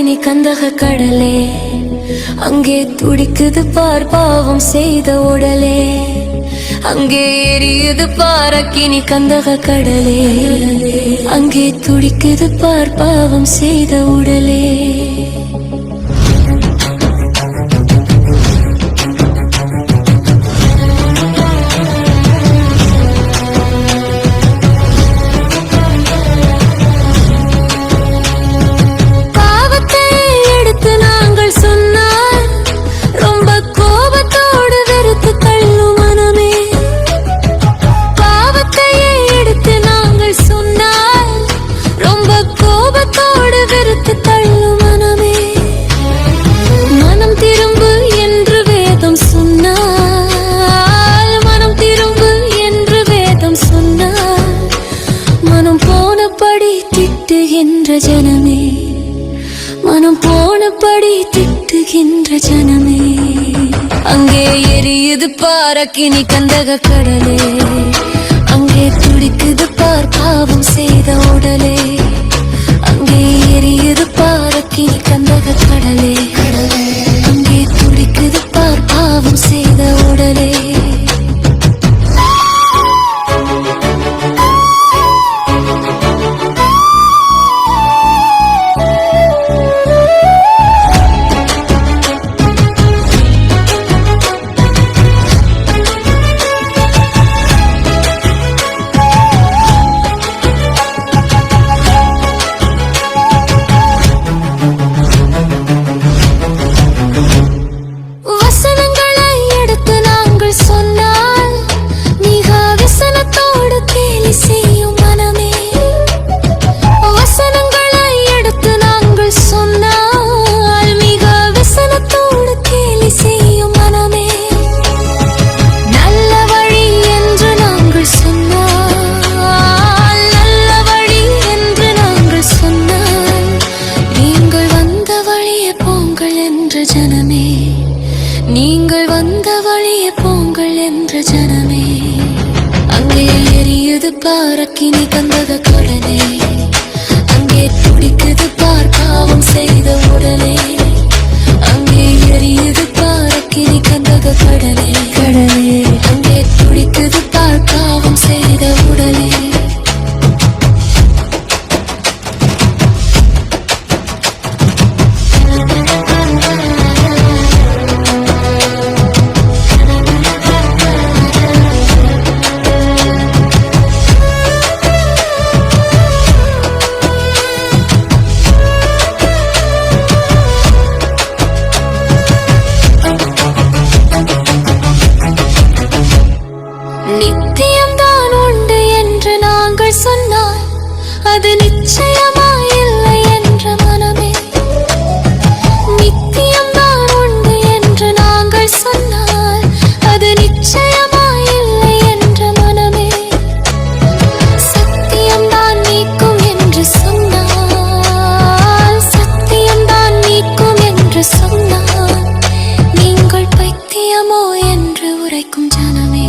பாரக்கினி கந்தக கடலே, அங்கே துடிக்குது பார் பாவம் செய்த உடலே. அங்கே எரியுது பாரக்கினி கந்தக கடலே, அங்கே துடிக்குது பார் பாவம் செய்த உடலே. ஜனமே மனம் போனபடி திட்டுகின்ற ஜனமே, அங்கே எரியுது பாரக்கினி கந்தக கடலே, அங்கே துடிக்குது பார் பாவம் செய்த உடலே. அங்கே எரியுது பாரக்கினி கந்தக கடலே, அங்கே துடிக்குது பார் பாவம் செய்த உடலே. நீங்கள் வந்த வழியே போங்கள் என்ற ஜனமே, அங்கே எரியுது பாரக்கினி கந்தக கடலே, அங்கே துடிக்குது பார் பாவம் செய்த உடலே. அங்கே எரியுது பாரக்கினி கந்தக கடலே, அங்கே துடிக்குது பார் பாவம் செய்த உடலே. நித்தியம்தான் உண்டு என்று நாங்கள் சொன்னால் அது நிச்சயமாயில்லை என்ற மனமே. நித்தியம்தான் உண்டு என்று நாங்கள் சொன்னால் அது நிச்சயமாயில்லை என்ற மனமே. சத்தியம்தான் நீக்கும் என்று சொன்னால், சத்தியம்தான் நீக்கும் என்று சொன்னால், நீங்கள் பைத்தியமோ என்று உரைக்கும் ஜனமே,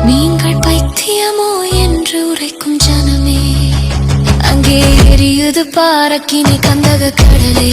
நீங்கள் பைத்தியமோ என்று உரைக்கும் ஜனமே. அங்கே எரியுது பாரக்கினி கந்தக கடலே,